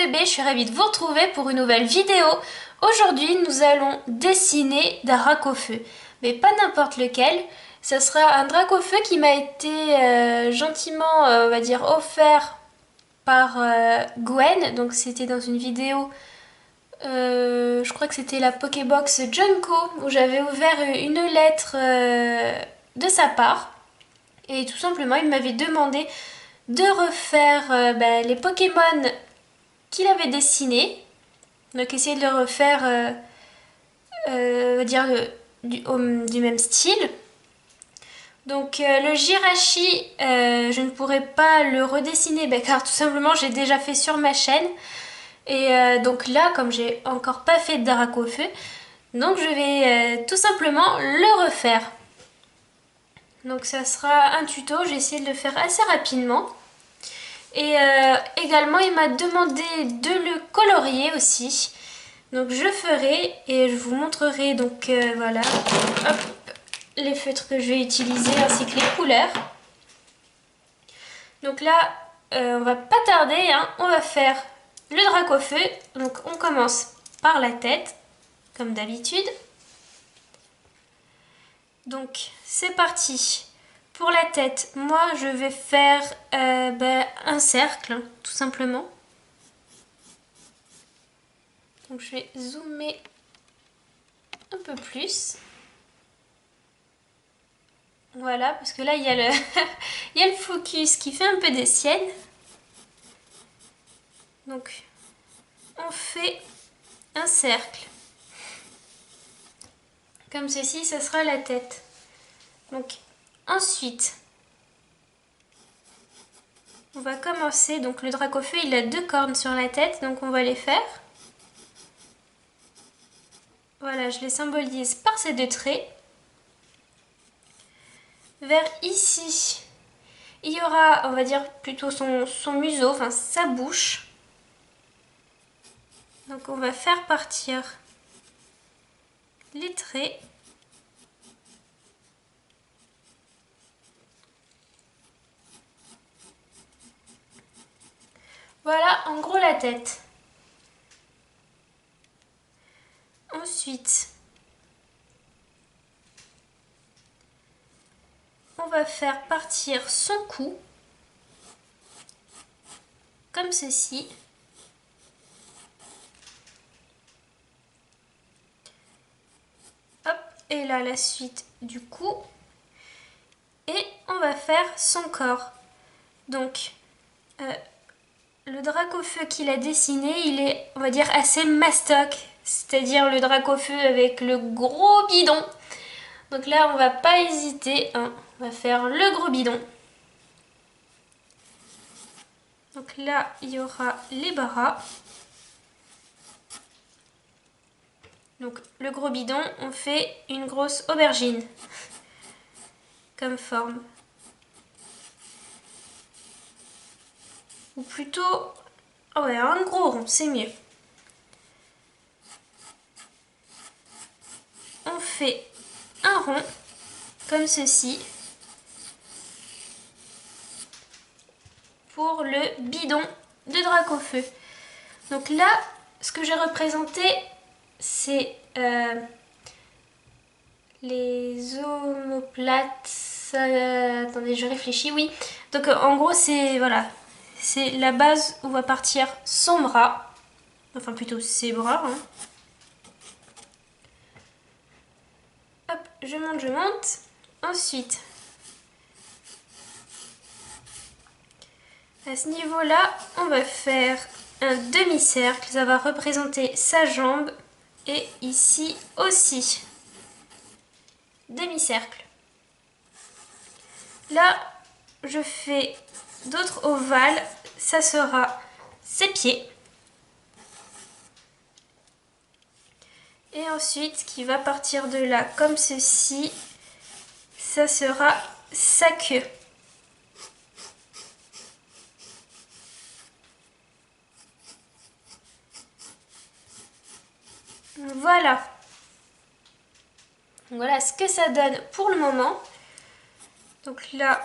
2B, je suis ravie de vous retrouver pour une nouvelle vidéo. Aujourd'hui, nous allons dessiner d'un drac au feu, mais pas n'importe lequel. Ce sera un drac au feu qui m'a été gentiment, on va dire, offert par Gwen. Donc c'était dans une vidéo, je crois que c'était la Pokébox Junko, où j'avais ouvert une lettre de sa part. Et tout simplement, il m'avait demandé de refaire les Pokémon qu'il avait dessinés. Donc essayer de le refaire, on va dire, du même style. Donc le Jirachi, je ne pourrais pas le redessiner car tout simplement j'ai déjà fait sur ma chaîne. Et donc là, comme j'ai encore pas fait de drac au feu, donc je vais tout simplement le refaire. Donc ça sera un tuto, j'ai essayé de le faire assez rapidement. Et également il m'a demandé de le colorier aussi. Donc je ferai et je vous montrerai donc voilà, hop, les feutres que je vais utiliser ainsi que les couleurs. Donc là on va pas tarder, hein, on va faire le drac au feu. Donc on commence par la tête comme d'habitude. Donc c'est parti. Pour la tête, moi je vais faire un cercle, hein, tout simplement. Donc je vais zoomer un peu plus. Voilà, parce que là il y a le, il y a le focus qui fait un peu des siennes. Donc on fait un cercle. Comme ceci, ça sera la tête. Donc ensuite, on va commencer. Donc le drac au feu, il a 2 cornes sur la tête, donc on va les faire. Voilà, je les symbolise par ces 2 traits. Vers ici, il y aura, on va dire, plutôt son museau, enfin sa bouche. Donc on va faire partir les traits. Voilà, en gros la tête. Ensuite, on va faire partir son cou, comme ceci. Hop, et là la suite du cou. Et on va faire son corps. Donc, le drac au feu qu'il a dessiné, il est, on va dire, assez mastoc. C'est-à-dire le drac au feu avec le gros bidon. Donc là, on va pas hésiter, hein. On va faire le gros bidon. Donc là, il y aura les bras. Donc le gros bidon, on fait une grosse aubergine comme forme. Ou plutôt, oh ouais, un gros rond, c'est mieux. On fait un rond comme ceci pour le bidon de drac au feu. Donc là, ce que j'ai représenté, c'est les omoplates. Attendez, je réfléchis, oui. Donc en gros, c'est voilà, c'est la base où va partir son bras. Enfin plutôt ses bras. Hein. Hop, je monte, je monte. Ensuite, à ce niveau-là, on va faire un demi-cercle. Ça va représenter sa jambe. Et ici aussi, demi-cercle. Là, je fais d'autres ovales. Ça sera ses pieds. Et ensuite, ce qui va partir de là comme ceci, ça sera sa queue. Voilà. Voilà ce que ça donne pour le moment. Donc là,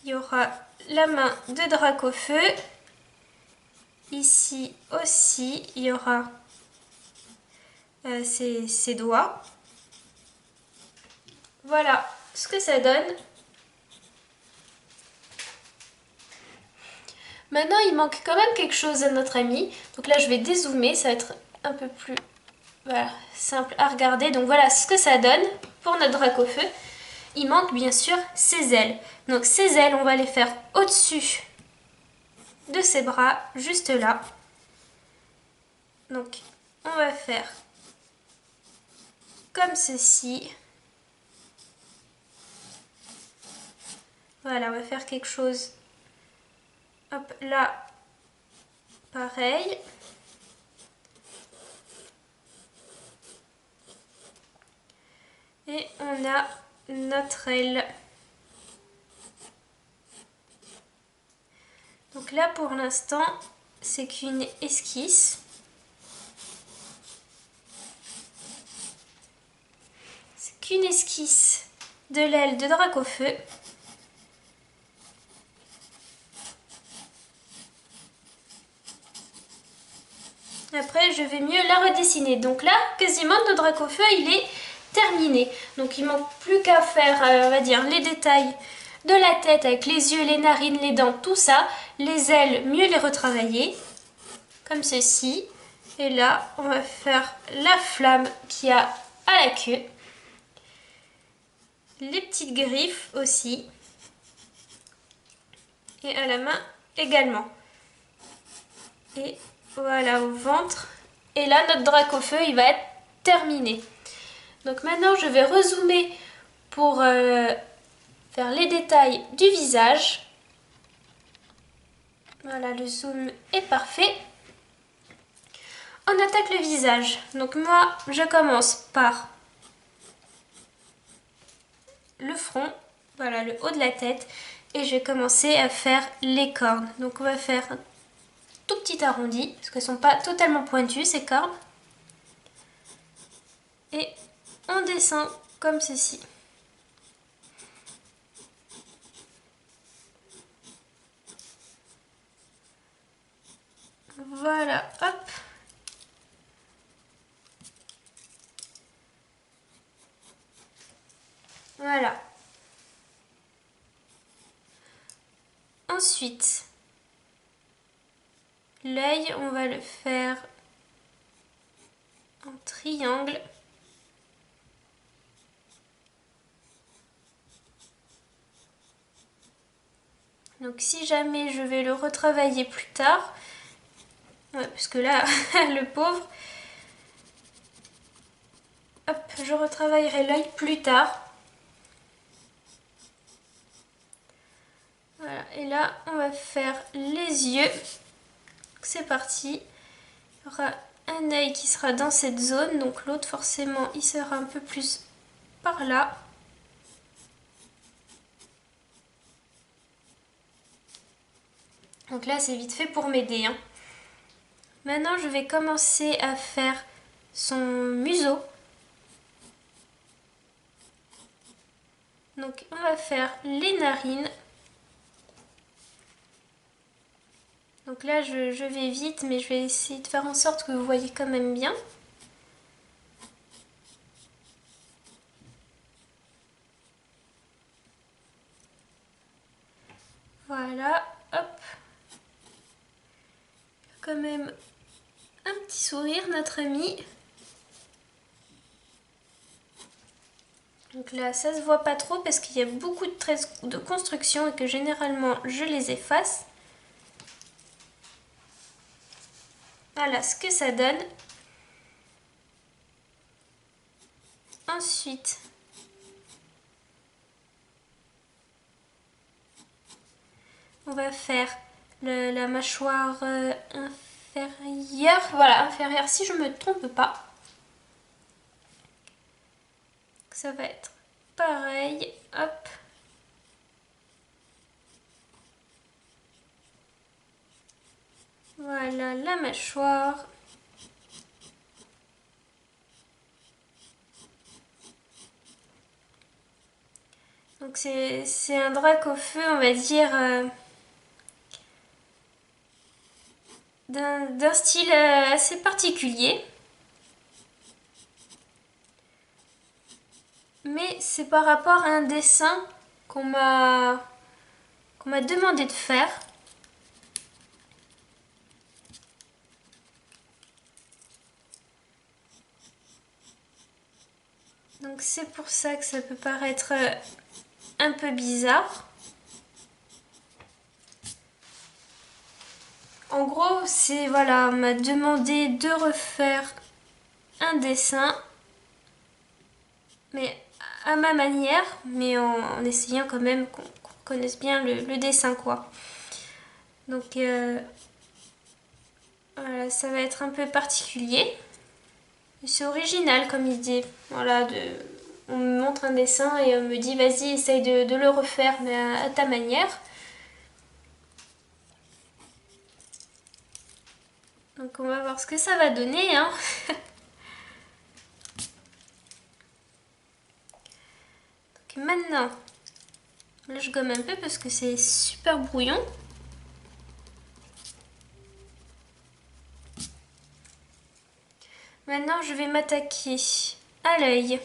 il y aura la main de drac au feu. ici aussi, il y aura ses doigts. Voilà ce que ça donne. Maintenant, il manque quand même quelque chose à notre ami. Donc là, je vais dézoomer, ça va être un peu plus simple à regarder. Donc voilà ce que ça donne pour notre Dracofeu. Il manque bien sûr ses ailes. Donc ses ailes, on va les faire au-dessus de ses bras, juste là. Donc on va faire comme ceci. Voilà, on va faire quelque chose. Hop, là, pareil. Et on a notre aile. Donc là, pour l'instant, c'est qu'une esquisse. C'est qu'une esquisse de l'aile de Dracofeu. Après, je vais mieux la redessiner. Donc là, quasiment notre Dracofeu, il est terminé. Donc il manque plus qu'à faire, on va dire, les détails de la tête avec les yeux, les narines, les dents, tout ça. Les ailes, mieux les retravailler, comme ceci. Et là, on va faire la flamme qu'il y a à la queue. Les petites griffes aussi. Et à la main également. Et voilà, au ventre. Et là, notre Dracofeu, il va être terminé. Donc maintenant, je vais rezoomer pour faire les détails du visage. Voilà, le zoom est parfait. On attaque le visage. Donc moi, je commence par le front, voilà, le haut de la tête. Et je vais commencer à faire les cornes. Donc on va faire un tout petit arrondi, parce qu'elles ne sont pas totalement pointues, ces cornes. Et on descend comme ceci. Voilà, hop. Voilà. Ensuite, l'œil, on va le faire en triangle. Donc si jamais je vais le retravailler plus tard, ouais, parce que là, le pauvre, hop, je retravaillerai l'œil plus tard. Voilà, et là, on va faire les yeux. C'est parti. Il y aura un œil qui sera dans cette zone, donc l'autre, forcément, il sera un peu plus par là. Donc là, c'est vite fait pour m'aider, hein. Maintenant, je vais commencer à faire son museau. Donc, on va faire les narines. Donc là, je vais vite, mais je vais essayer de faire en sorte que vous voyez quand même bien. Voilà, hop. Quand même un petit sourire, notre ami. Donc là, ça se voit pas trop parce qu'il y a beaucoup de traits de construction et que généralement, je les efface. Voilà ce que ça donne. Ensuite, on va faire la mâchoire inférieure. Voilà, inférieure si je me trompe pas. Ça va être pareil. Hop. Voilà la mâchoire. Donc c'est un Dracofeu, on va dire, d'un style assez particulier. Mais c'est par rapport à un dessin qu'on m'a demandé de faire. Donc c'est pour ça que ça peut paraître un peu bizarre. En gros, c'est voilà, on m'a demandé de refaire un dessin, mais à ma manière, mais en essayant quand même qu'on connaisse bien le dessin, quoi. Donc voilà, ça va être un peu particulier. C'est original comme idée. Voilà, on me montre un dessin et on me dit vas-y, essaye de le refaire, mais à ta manière. Donc on va voir ce que ça va donner, hein. Donc maintenant, là je gomme un peu parce que c'est super brouillon. Maintenant je vais m'attaquer à l'œil.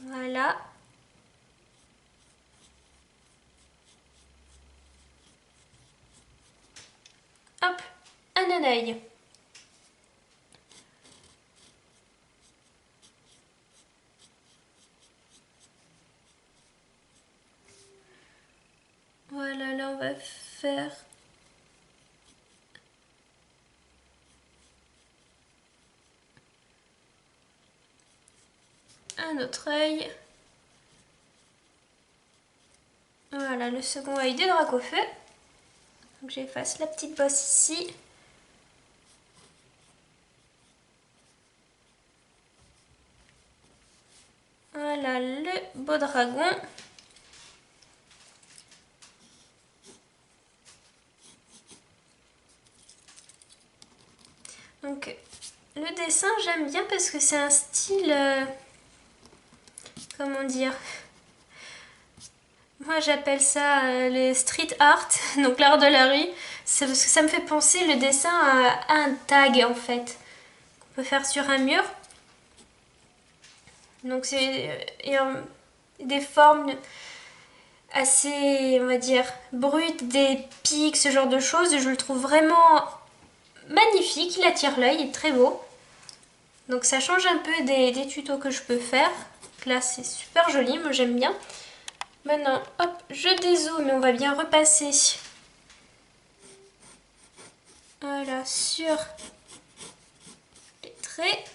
Voilà. Hop, un œil. Voilà, là on va faire un autre œil. Voilà, le second œil de Dracofeu. Donc j'efface la petite bosse ici. Voilà le beau dragon. Donc le dessin j'aime bien parce que c'est un style, comment dire, moi j'appelle ça les street art, donc l'art de la rue. C'est parce que ça me fait penser le dessin à un tag en fait, qu'on peut faire sur un mur. Donc c'est des formes assez, on va dire, brutes, des pics, ce genre de choses. Je le trouve vraiment magnifique, il attire l'œil, il est très beau. Donc ça change un peu des tutos que je peux faire. Là c'est super joli, moi j'aime bien. Maintenant, hop, je dézoome et on va bien repasser. Voilà, sur les traits.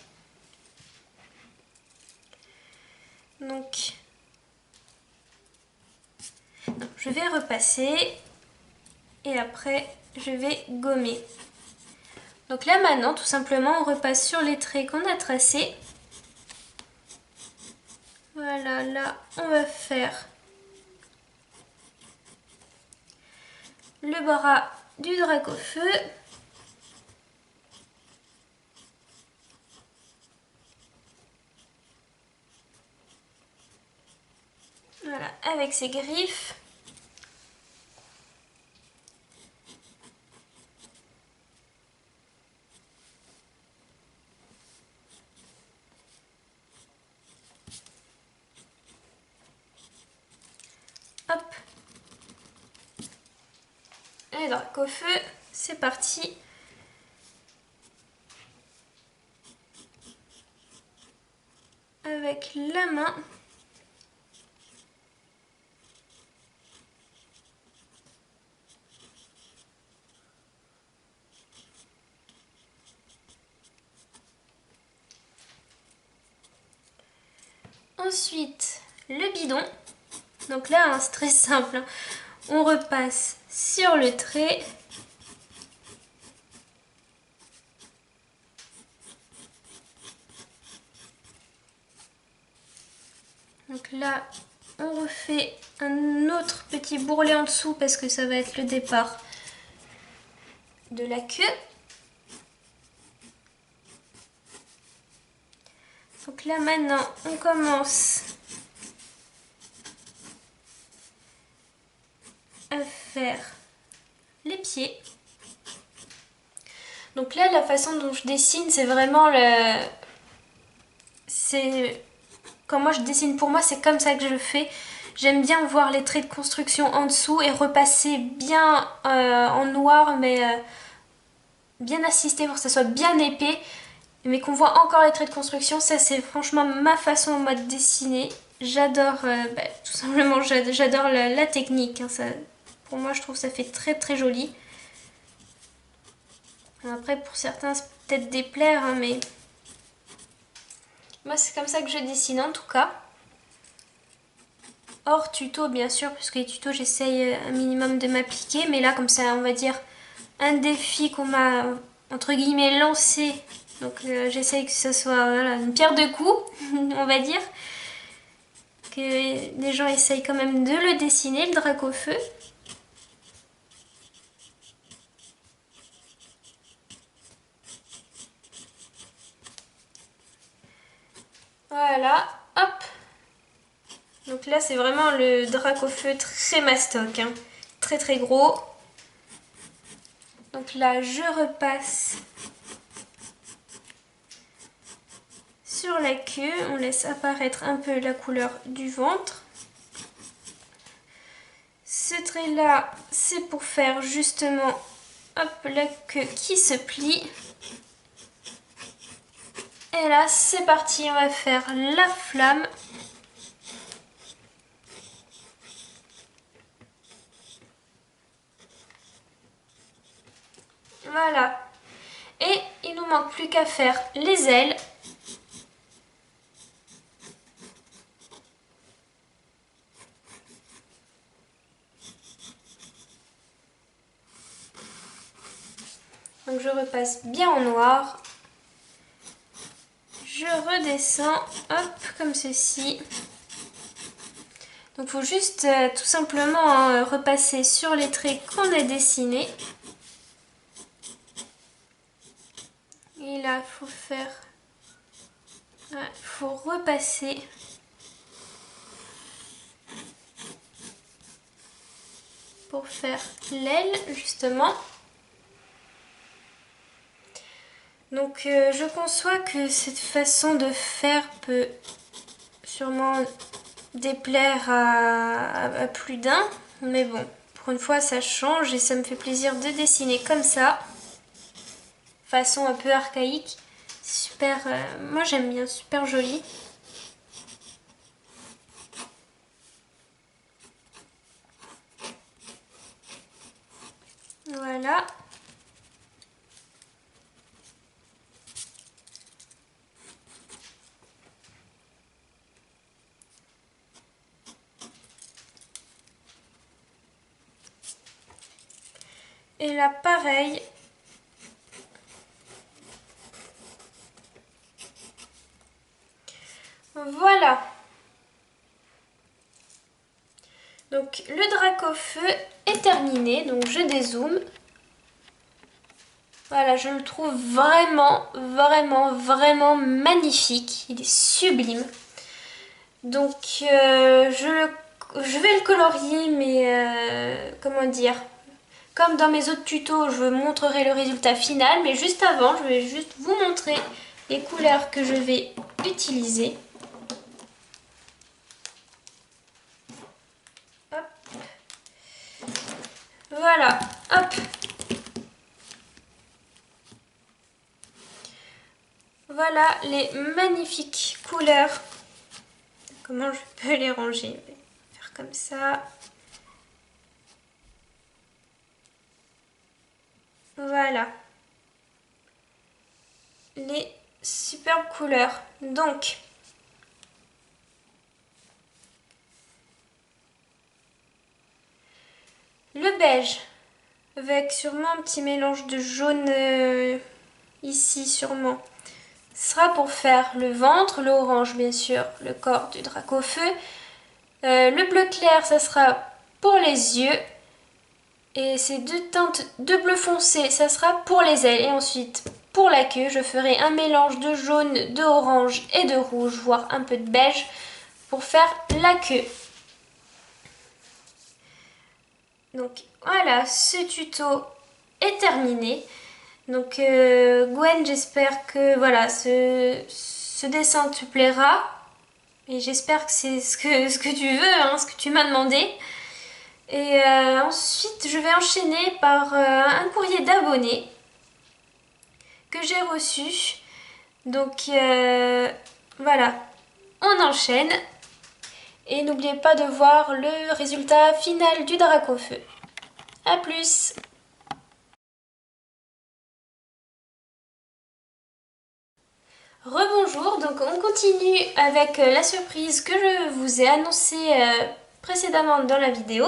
Donc, non, je vais repasser et après je vais gommer. Donc là maintenant, tout simplement, on repasse sur les traits qu'on a tracés. Voilà, là, on va faire le bras du Dracofeu. Voilà, avec ses griffes. Hop. Et Dracofeu, c'est parti. Avec la main. Ensuite, le bidon. Donc là, hein, c'est très simple. Hein. On repasse sur le trait. Donc là, on refait un autre petit bourrelet en dessous parce que ça va être le départ de la queue. Donc là maintenant, on commence à faire les pieds. Donc là, la façon dont je dessine, c'est vraiment le... C'est... Quand moi je dessine pour moi, c'est comme ça que je le fais. J'aime bien voir les traits de construction en dessous et repasser bien en noir, mais bien assisté pour que ça soit bien épais, mais qu'on voit encore les traits de construction. Ça, c'est franchement ma façon moi de dessiner. J'adore, tout simplement, j'adore la technique. Hein, ça, pour moi, je trouve que ça fait très très joli. Après, pour certains, c'est peut-être déplaire, hein, mais moi, c'est comme ça que je dessine en tout cas. Hors tuto, bien sûr, parce que les tutos, j'essaye un minimum de m'appliquer. Mais là, comme ça, on va dire un défi qu'on m'a, entre guillemets, lancé. Donc, j'essaye que ce soit voilà, une pierre deux coups, on va dire. Que les gens essayent quand même de le dessiner, le drac au feu. Voilà, hop. Donc là, c'est vraiment le drac au feu très mastoc, hein. Très très gros. Donc là, je repasse sur la queue. On laisse apparaître un peu la couleur du ventre. Ce trait-là, c'est pour faire justement hop, la queue qui se plie. Et là, c'est parti, on va faire la flamme. Voilà. Et il nous manque plus qu'à faire les ailes. Donc je repasse bien en noir. Je redescends, hop, comme ceci. Donc il faut juste tout simplement repasser sur les traits qu'on a dessinés. Et là, il faut faire... Il faut repasser. Pour faire l'aile, justement. Donc je conçois que cette façon de faire peut sûrement déplaire à plus d'un. Mais bon, pour une fois ça change et ça me fait plaisir de dessiner comme ça. Façon un peu archaïque. Super, moi j'aime bien, super joli. Voilà. Et là pareil. Voilà. Donc le drac au feu est terminé, donc je dézoome. Voilà, je le trouve vraiment, vraiment, vraiment magnifique. Il est sublime. Donc je vais le colorier, mais comment dire, comme dans mes autres tutos, je vous montrerai le résultat final. Mais juste avant, je vais juste vous montrer les couleurs que je vais utiliser. Hop. Voilà, hop. Voilà les magnifiques couleurs. Comment je peux les ranger? Je vais faire comme ça. Voilà. Les superbes couleurs. Donc, le beige, avec sûrement un petit mélange de jaune ici sûrement, sera pour faire le ventre, l'orange bien sûr, le corps du drac au feu. Le bleu clair, ça sera pour les yeux. Et ces deux teintes de bleu foncé, ça sera pour les ailes. Et ensuite, pour la queue, je ferai un mélange de jaune, de orange et de rouge, voire un peu de beige, pour faire la queue. Donc voilà, ce tuto est terminé. Donc Gwen, j'espère que voilà, ce dessin te plaira. Et j'espère que c'est ce que tu veux, hein, ce que tu m'as demandé. Et ensuite, je vais enchaîner par un courrier d'abonné que j'ai reçu. Donc voilà, on enchaîne. Et n'oubliez pas de voir le résultat final du drac au feu. A plus! Rebonjour, donc on continue avec la surprise que je vous ai annoncée précédemment dans la vidéo.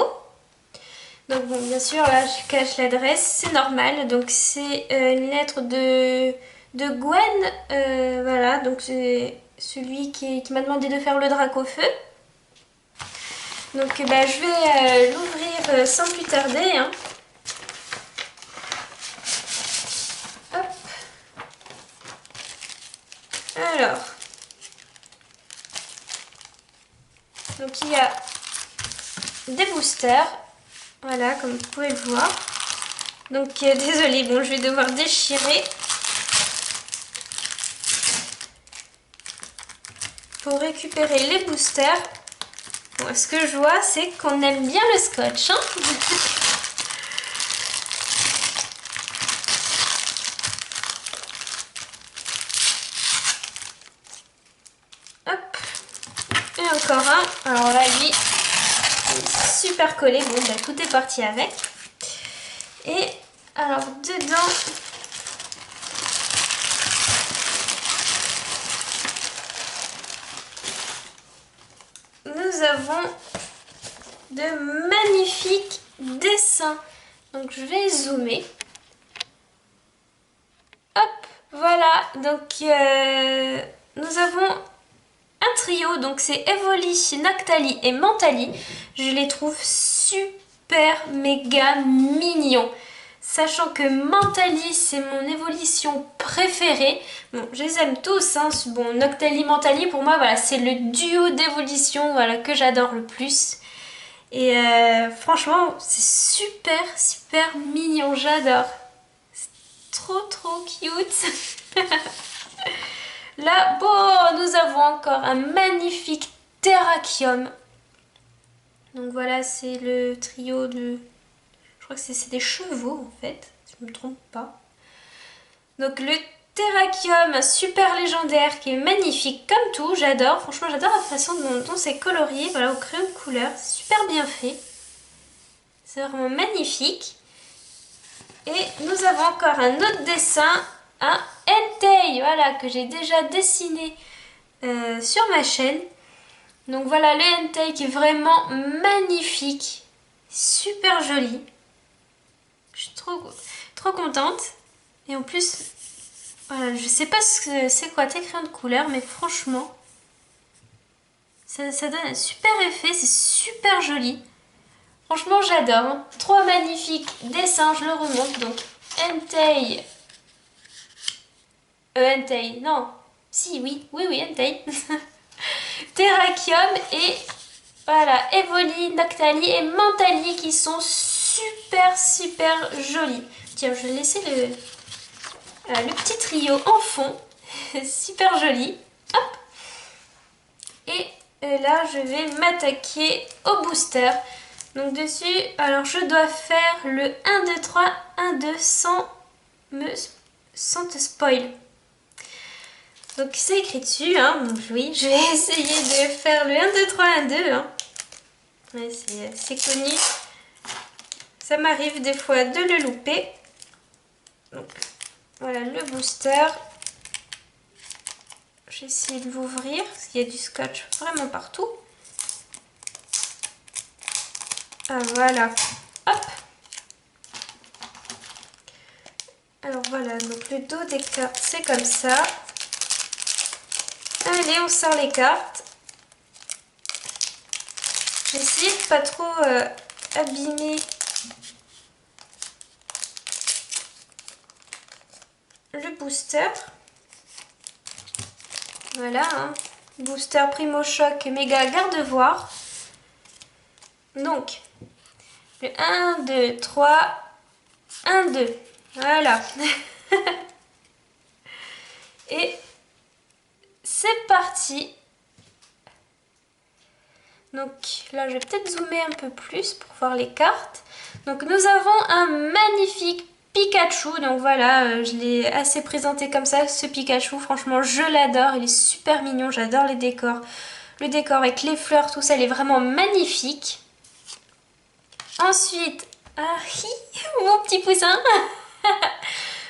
Donc bon, bien sûr, là je cache l'adresse, c'est normal. Donc c'est une lettre de Gwen, voilà, donc c'est celui qui m'a demandé de faire le drac au feu. Donc je vais l'ouvrir sans plus tarder, hein. Hop. Alors, donc il y a des boosters, voilà, comme vous pouvez le voir. Donc désolée, bon, je vais devoir déchirer pour récupérer les boosters. Bon, ce que je vois, c'est qu'on aime bien le scotch, hein. Hop. Et encore un. Alors là, lui, il est super collé. Bon, bah, tout est parti avec. Et alors, dedans, nous avons de magnifiques dessins. Donc, je vais zoomer. Hop, voilà. Donc, nous avons un trio, donc c'est Evoli, Noctali et Mentali. Je les trouve super méga mignons. Sachant que Mentali, c'est mon évolution préférée. Bon, je les aime tous, hein. Bon, Noctali, Mentali, pour moi, voilà, c'est le duo d'évolution, voilà, que j'adore le plus. Et franchement, c'est super, super mignon, j'adore. C'est trop, trop cute. Là, bon, nous avons encore un magnifique Terrakium. Donc voilà, c'est le trio de... Je crois que c'est des chevaux en fait, si je ne me trompe pas. Donc le Terrakium super légendaire qui est magnifique comme tout, j'adore. Franchement, j'adore la façon dont c'est colorié, voilà, au crayon de couleur. C'est super bien fait. C'est vraiment magnifique. Et nous avons encore un autre dessin, un Entei, voilà, que j'ai déjà dessiné sur ma chaîne. Donc voilà le Entei qui est vraiment magnifique, super joli. Je suis trop contente. Et en plus, voilà, je sais pas ce que c'est quoi tes crayons de couleur, mais franchement, ça donne un super effet, c'est super joli. Franchement, j'adore, hein. Trois magnifiques dessins, je le remonte. Donc Entei, Entei, non, si, oui, Entei. Terrakium et voilà, Evoli, Noctali et Mentali qui sont super jolis. Tiens, je vais laisser le petit trio en fond. Super joli. Hop. Et là, je vais m'attaquer au booster. Donc dessus, alors je dois faire le 1, 2, 3, 1, 2 sans te spoil. Donc c'est écrit dessus, hein. Donc oui, je vais essayer de faire le 1, 2, 3, 1, 2. Hein. Ouais, c'est connu. Ça m'arrive des fois de le louper. Donc voilà le booster. J'ai essayé de l'ouvrir parce qu'il y a du scotch vraiment partout. Ah voilà. Hop. Alors voilà, donc le dos des cartes c'est comme ça. Allez, on sort les cartes. J'ai essayé de pas trop abîmer le booster. Voilà, hein. Booster Primo Choc méga garde-voir. Donc, Le 1, 2, 3, 1, 2. Voilà. Et c'est parti. Donc là, je vais peut-être zoomer un peu plus pour voir les cartes. Donc nous avons un magnifique Pikachu. Donc voilà, je l'ai assez présenté comme ça, ce Pikachu. Franchement, je l'adore. Il est super mignon. J'adore les décors. Le décor avec les fleurs, tout ça, il est vraiment magnifique. Ensuite, mon petit poussin.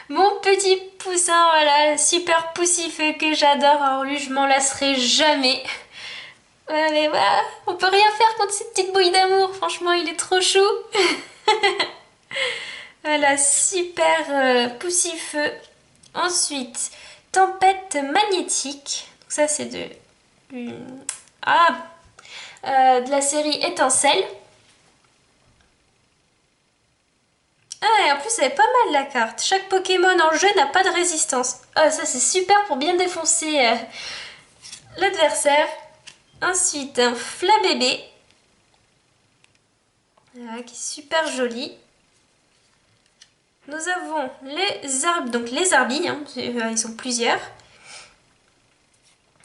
Mon petit poussin, voilà, super poussifeux que j'adore. Alors lui, je m'en lasserai jamais. Ouais, mais voilà, on peut rien faire contre cette petite bouille d'amour. Franchement, il est trop chou. Voilà, super poussifeux. Ensuite, tempête magnétique. Donc ça, c'est de la série Étincelle. Ah, et en plus, elle est pas mal la carte. Chaque Pokémon en jeu n'a pas de résistance. Ah, ça, c'est super pour bien défoncer l'adversaire. Ensuite, un Flabébé. Voilà, qui est super joli. Nous avons les Arbilles, hein, ils sont plusieurs.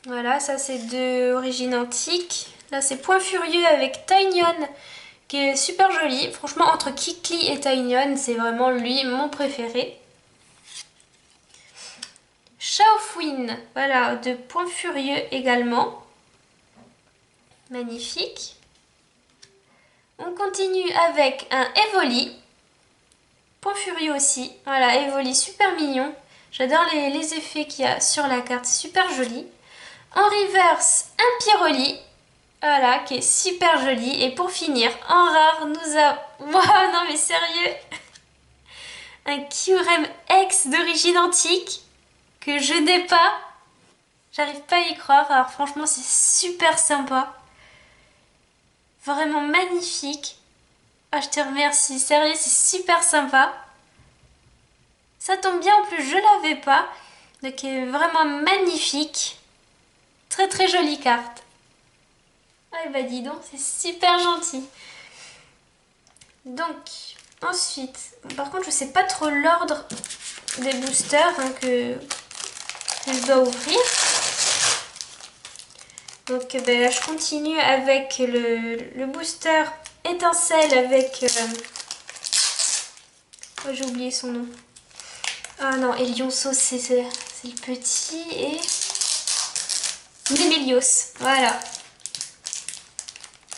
Voilà, ça c'est d'origine antique. Là c'est Point Furieux avec Taignon, qui est super joli. Franchement, entre Kikli et Taignon, c'est vraiment lui mon préféré. Shaofwin, voilà, de Point Furieux également. Magnifique. On continue avec un Evoli. Point Furieux aussi. Voilà, Evoli, super mignon. J'adore les effets qu'il y a sur la carte, super joli. En reverse, un Pyroli. Voilà, qui est super joli. Et pour finir, en rare, nous avons... Wow, non mais sérieux. Un Kyurem X d'origine antique que je n'ai pas. J'arrive pas à y croire. Alors franchement, c'est super sympa. Vraiment magnifique. Ah, je te remercie. Sérieux, c'est super sympa. Ça tombe bien, en plus, je l'avais pas. Donc, vraiment magnifique. Très très jolie carte. Ah, bah dis donc, c'est super gentil. Donc, ensuite, par contre, je sais pas trop l'ordre des boosters hein, que je dois ouvrir. Donc, ben, je continue avec le booster étincelle avec... Oh, j'ai oublié son nom. Ah non, Elionsos, c'est le petit et... Nemelios, voilà.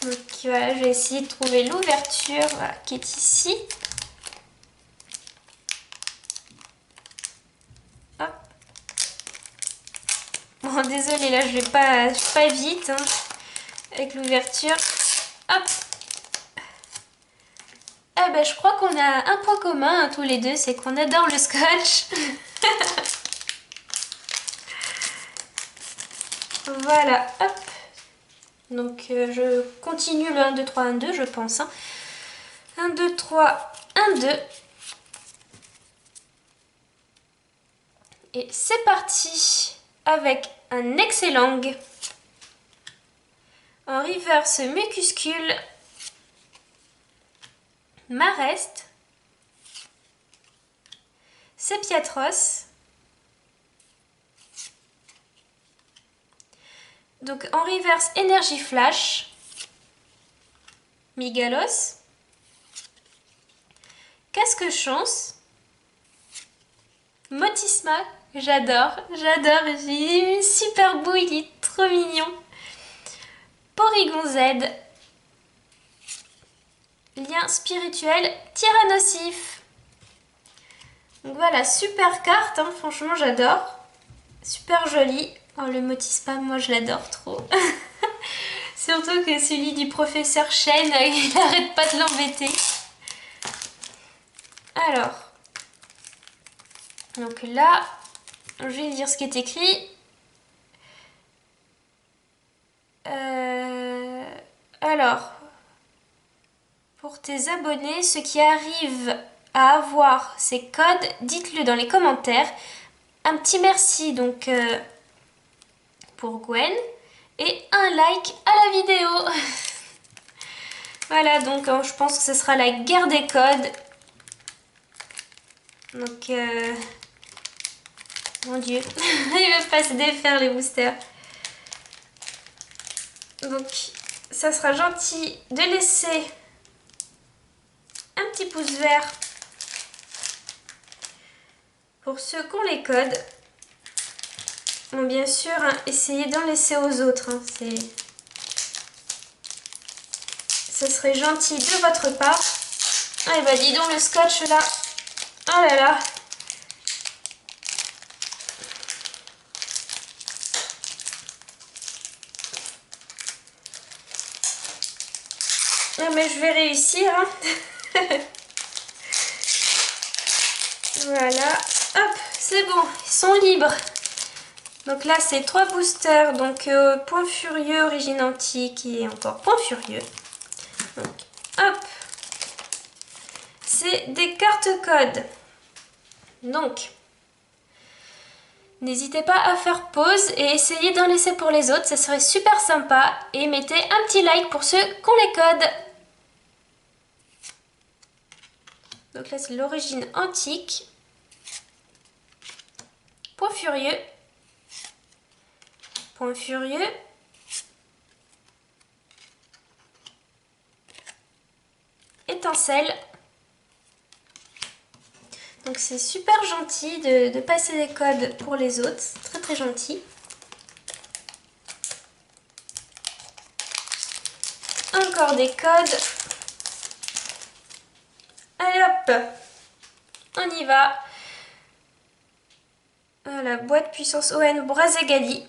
Donc voilà, je vais essayer de trouver l'ouverture voilà, qui est ici. Hop. Bon, désolée, là je vais pas vite hein, avec l'ouverture. Hop. Ah bah je crois qu'on a un point commun hein, tous les deux, c'est qu'on adore le scotch. Voilà, hop. Donc je continue le 1, 2, 3, 1, 2 je pense. Hein. 1, 2, 3, 1, 2. Et c'est parti avec un excellent en reverse mucuscule Marest, Sepiatros. Donc en reverse énergie flash, Migalos, casque chance, Motisma, j'adore, j'ai une super bouille, il est trop mignon. Porygon Z, lien spirituel, Tyrannosif. Donc voilà, super carte, hein, franchement j'adore, super jolie. Oh le Motisma, moi je l'adore trop. Surtout que celui du professeur Chen, il n'arrête pas de l'embêter. Alors, donc là, je vais lire ce qui est écrit. Alors, pour tes abonnés, ceux qui arrivent à avoir ces codes, dites-le dans les commentaires. Un petit merci donc pour Gwen et un like à la vidéo. Voilà, donc je pense que ce sera la guerre des codes. Donc, mon Dieu, ils veulent pas se défaire les boosters. Donc, ça sera gentil de laisser un petit pouce vert pour ceux qui ont les codes. Bon, bien sûr, hein, essayez d'en laisser aux autres. Hein, ce serait gentil de votre part. Ah, bah dis donc le scotch là. Oh là là. Non mais je vais réussir. Hein. Voilà. Hop, c'est bon. Ils sont libres. Donc là, c'est 3 boosters. Donc, Point Furieux, Origine Antique et encore Point Furieux. Donc, hop. C'est des cartes codes. Donc, n'hésitez pas à faire pause et essayez d'en laisser pour les autres. Ça serait super sympa. Et mettez un petit like pour ceux qui ont les codes. Donc là, c'est l'Origine Antique. Point Furieux. Point Furieux. Étincelle. Donc c'est super gentil de passer des codes pour les autres. C'est très très gentil. Encore des codes. Allez hop. On y va. Voilà, boîte puissance ON Brazegali.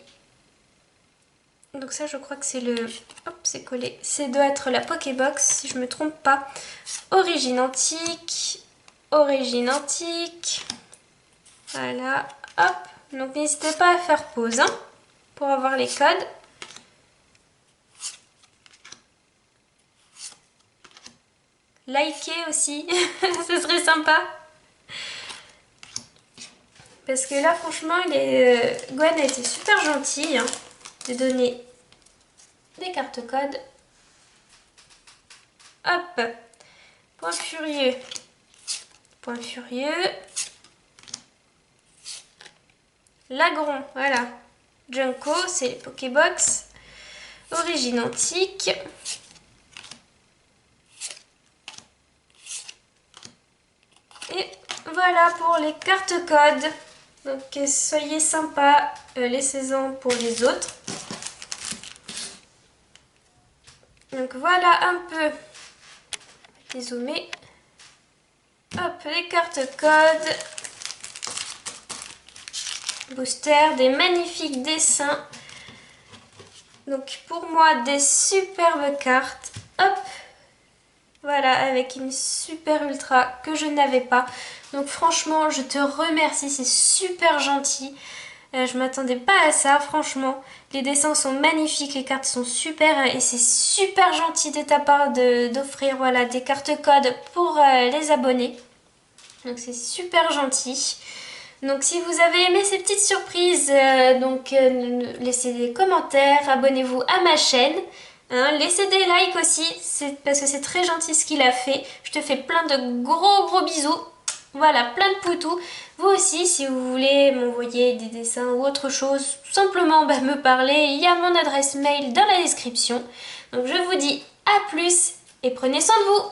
Donc ça je crois que c'est le... Hop, c'est collé. C'est doit être la Pokébox si je me trompe pas. Origine Antique. Origine Antique. Voilà, hop. Donc n'hésitez pas à faire pause hein, pour avoir les codes. Likez aussi, ce serait sympa. Parce que là franchement, Gwen a été super gentille hein, de donner des cartes codes. Hop, Point Furieux. Point Furieux. Lagron, voilà. Junko, c'est les Pokébox. Origine Antique. Et voilà pour les cartes codes. Donc soyez sympas, laissez-en pour les autres. Donc voilà un peu. Dézoomer. Hop, les cartes codes. Booster, des magnifiques dessins. Donc pour moi, des superbes cartes. Hop. Voilà, avec une super ultra que je n'avais pas. Donc franchement, je te remercie, c'est super gentil. Je m'attendais pas à ça, franchement. Les dessins sont magnifiques, les cartes sont super et c'est super gentil de ta part d'offrir voilà, des cartes codes pour les abonnés. Donc c'est super gentil. Donc si vous avez aimé ces petites surprises, laissez des commentaires, abonnez-vous à ma chaîne. Hein, laissez des likes aussi, parce que c'est très gentil ce qu'il a fait. Je te fais plein de gros bisous. Voilà, plein de poutous. Vous aussi, si vous voulez m'envoyer des dessins ou autre chose, tout simplement me parler, il y a mon adresse mail dans la description. Donc je vous dis à plus et prenez soin de vous.